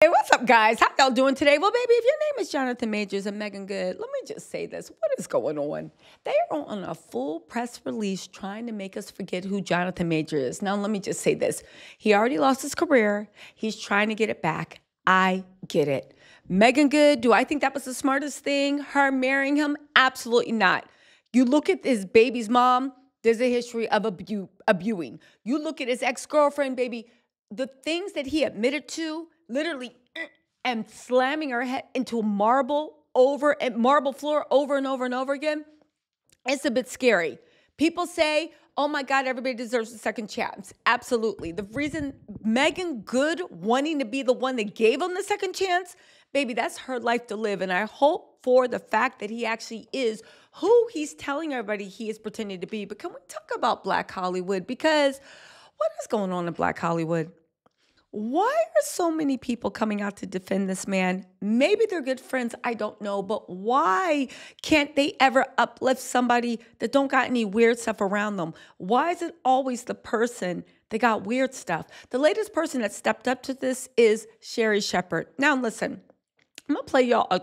Hey, what's up, guys? How y'all doing today? Well, baby, if your name is Jonathan Majors and Megan Good, let me just say this. What is going on? They are on a full press release trying to make us forget who Jonathan Major is. Now, let me just say this. He already lost his career. He's trying to get it back. I get it. Megan Good, do I think that was the smartest thing? Her marrying him? Absolutely not. You look at his baby's mom, there's a history of abusing. You look at his ex-girlfriend, baby, the things that he admitted to, literally, and slamming her head into marble floor over and over and over again, it's a bit scary. People say, oh my God, everybody deserves a second chance. Absolutely. The reason Megan Good wanting to be the one that gave him the second chance, baby, that's her life to live. And I hope for the fact that he actually is who he's telling everybody he is pretending to be. But can we talk about Black Hollywood? Because what is going on in Black Hollywood? Why are so many people coming out to defend this man? Maybe they're good friends, I don't know, but why can't they ever uplift somebody that don't got any weird stuff around them? Why is it always the person that got weird stuff? The latest person that stepped up to this is Sherri Shepherd. Now listen, I'm gonna play y'all a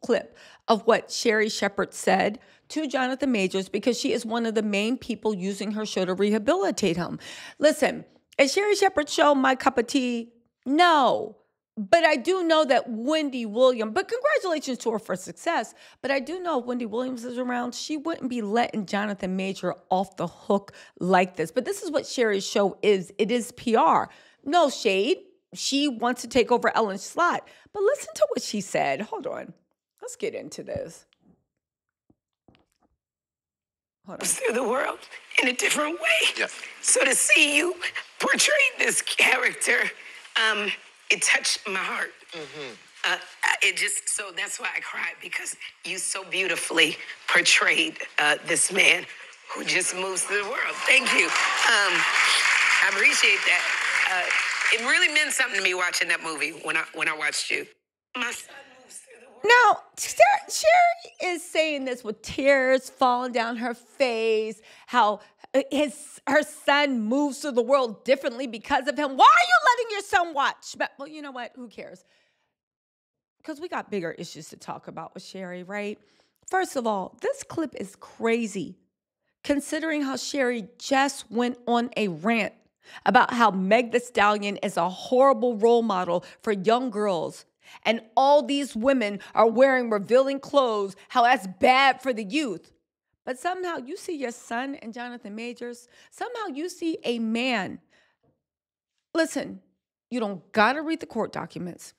clip of what Sherri Shepherd said to Jonathan Majors because she is one of the main people using her show to rehabilitate him. Listen, is Sherri Shepherd's show my cup of tea? No. But I do know that Wendy Williams, but congratulations to her for success, but I do know if Wendy Williams is around, she wouldn't be letting Jonathan Major off the hook like this. But this is what Sherri's show is. It is PR. No shade. She wants to take over Ellen's slot. But listen to what she said. Hold on. Let's get into this. Through the world in a different way. Yeah. So to see you portray this character, it touched my heart. Mm-hmm. So that's why I cried, because you so beautifully portrayed this man who just moves through the world. Thank you. I appreciate that. It really meant something to me watching that movie when I watched you. My son moves through the world. Now, Sherri is saying this with tears falling down her face, how her son moves through the world differently because of him. Why are you letting your son watch? Well, you know what? Who cares? Because we got bigger issues to talk about with Sherri, right? First of all, this clip is crazy, considering how Sherri just went on a rant about how Meg Thee Stallion is a horrible role model for young girls. And all these women are wearing revealing clothes, how that's bad for the youth. But somehow you see your son and Jonathan Majors. Somehow you see a man. Listen, you don't got to read the court documents.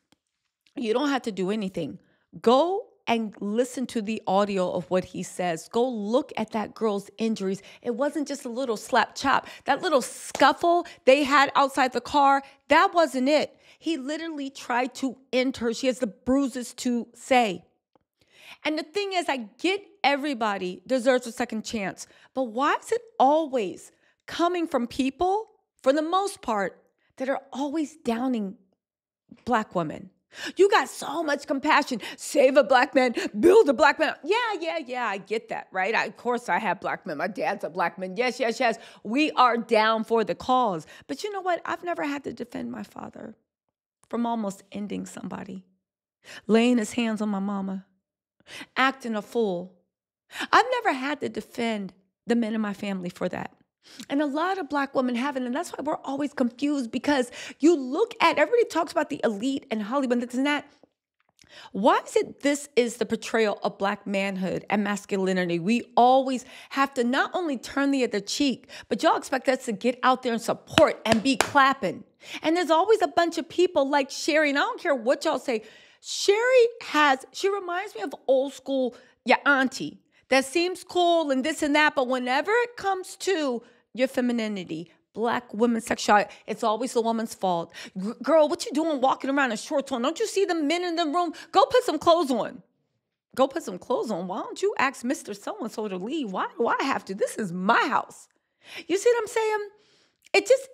You don't have to do anything. Go and listen to the audio of what he says. Go look at that girl's injuries. It wasn't just a little slap chop. That little scuffle they had outside the car, that wasn't it. He literally tried to end her. She has the bruises to say. And the thing is, I get everybody deserves a second chance. But why is it always coming from people, for the most part, that are always downing Black women? You got so much compassion. Save a Black man, build a Black man. Yeah, I get that, right? Of course I have Black men. My dad's a Black man. Yes. We are down for the cause. But you know what? I've never had to defend my father from almost ending somebody, laying his hands on my mama, acting a fool. I've never had to defend the men in my family for that. And a lot of Black women haven't, and that's why we're always confused, because you look at, everybody talks about the elite and Hollywood, this and that. Why is it this is the portrayal of Black manhood and masculinity? We always have to not only turn the other cheek, but y'all expect us to get out there and support and be clapping. And there's always a bunch of people like Sherri, and I don't care what y'all say. She reminds me of old school, your auntie that seems cool and this and that, but whenever it comes to your femininity, Black women's sexuality, it's always the woman's fault. Girl, what you doing walking around in shorts on? Don't you see the men in the room? Go put some clothes on. Go put some clothes on. Why don't you ask Mr. So-and-so to leave? Why do I have to? This is my house. You see what I'm saying?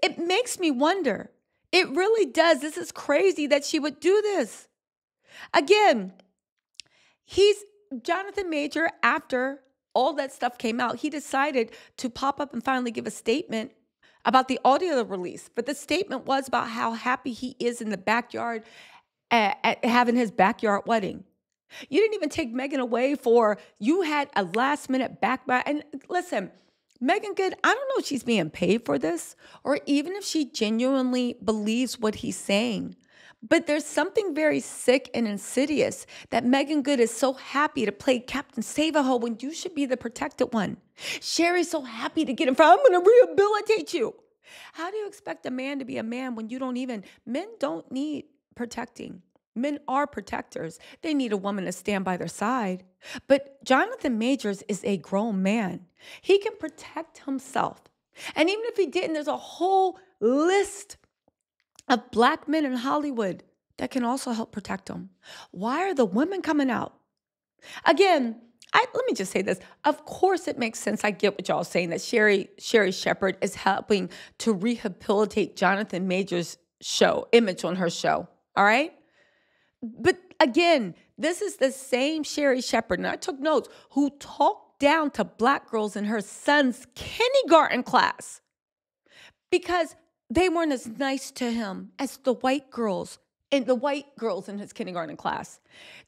It makes me wonder. It really does. This is crazy that she would do this. Again, Jonathan Major, after all that stuff came out, he decided to pop up and finally give a statement about the audio release. But the statement was about how happy he is in the backyard at having his backyard wedding. You didn't even take Megan away you had a last minute backbite. And listen, Megan Good, I don't know if she's being paid for this or even if she genuinely believes what he's saying. But there's something very sick and insidious that Megan Good is so happy to play Captain Save-A-Ho when you should be the protected one. Sherri's so happy to get in front. I'm going to rehabilitate you. How do you expect a man to be a man when men don't need protecting. Men are protectors. They need a woman to stand by their side. But Jonathan Majors is a grown man. He can protect himself. And even if he didn't, there's a whole list of black men in Hollywood that can also help protect him. Why are the women coming out? Again, let me just say this. Of course it makes sense. I get what y'all are saying, that Sherri Shepherd is helping to rehabilitate Jonathan Majors' image on her show. All right? But again, this is the same Sherri Shepherd, and I took notes, who talked down to black girls in her son's kindergarten class because they weren't as nice to him as the white girls in his kindergarten class.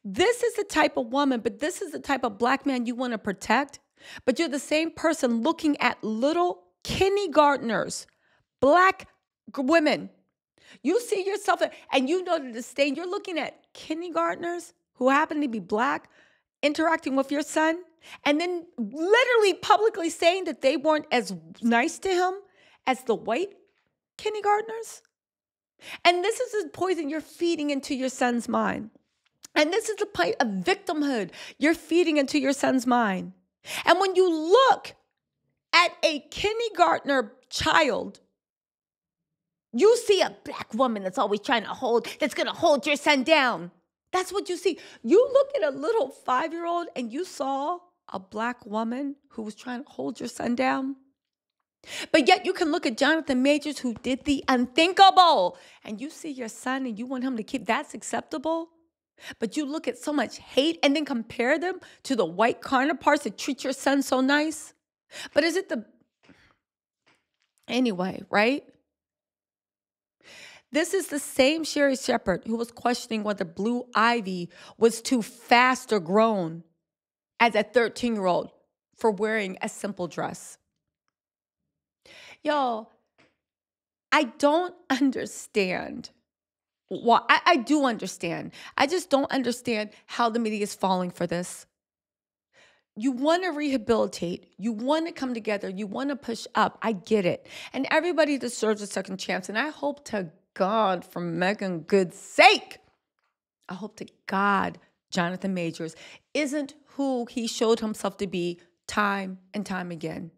This is the type of woman, but this is the type of black man you want to protect. But you're the same person looking at little kindergartners, black women. You see yourself, and you know the disdain. You're looking at kindergartners who happen to be black interacting with your son, and then literally publicly saying that they weren't as nice to him as the white kindergartners. And this is the poison you're feeding into your son's mind. And this is the point of victimhood you're feeding into your son's mind. And when you look at a kindergartner child, you see a black woman that's always trying to that's going to hold your son down. That's what you see. You look at a little 5-year-old and you saw a black woman who was trying to hold your son down. But yet you can look at Jonathan Majors, who did the unthinkable, and you see your son and you want him to keep that's acceptable. But you look at so much hate and then compare them to the white counterparts that treat your son so nice. But is it anyway, right? This is the same Sherri Shepherd who was questioning whether Blue Ivy was too fast or grown as a 13-year-old for wearing a simple dress. Y'all, I don't understand why. I do understand. I just don't understand how the media is falling for this. You want to rehabilitate. You want to come together. You want to push up. I get it. And everybody deserves a second chance. And I hope to God, for Megan Good's sake, I hope to God Jonathan Majors isn't who he showed himself to be time and time again.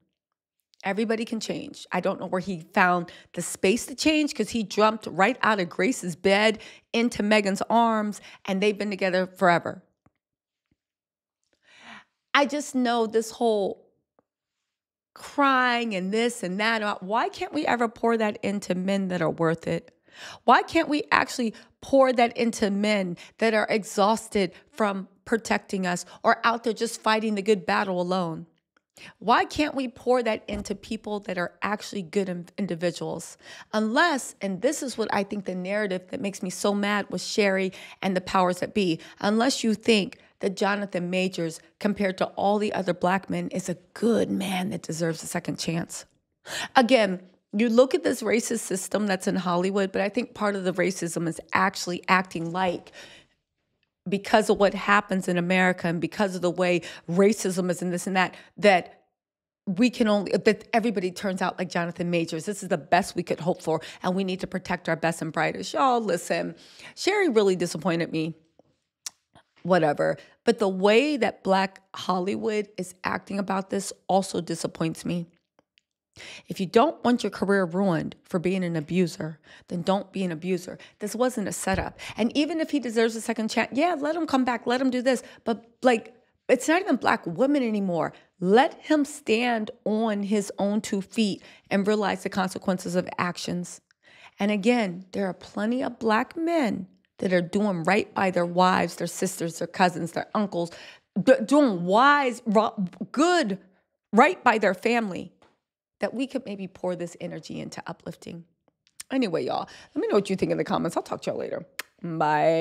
Everybody can change. I don't know where he found the space to change, because he jumped right out of Grace's bed into Megan's arms, and they've been together forever. I just know this whole crying and this and that. Why can't we ever pour that into men that are worth it? Why can't we actually pour that into men that are exhausted from protecting us or out there just fighting the good battle alone? Why can't we pour that into people that are actually good individuals? Unless, and this is what I think the narrative that makes me so mad with Sherri and the powers that be, unless you think that Jonathan Majors, compared to all the other black men, is a good man that deserves a second chance. Again, you look at this racist system that's in Hollywood, but I think part of the racism is actually acting like, because of what happens in America and because of the way racism is and this and that that everybody turns out like Jonathan Majors. This is the best we could hope for, and we need to protect our best and brightest. Y'all, listen, Sherri really disappointed me. Whatever. But the way that Black Hollywood is acting about this also disappoints me. If you don't want your career ruined for being an abuser, then don't be an abuser. This wasn't a setup. And even if he deserves a second chance, yeah, let him come back, let him do this. But it's not even black women anymore. Let him stand on his own 2 feet and realize the consequences of actions. And again, there are plenty of black men that are doing right by their wives, their sisters, their cousins, their uncles, doing good, right by their family, that we could maybe pour this energy into uplifting. Anyway, y'all, let me know what you think in the comments. I'll talk to y'all later. Bye.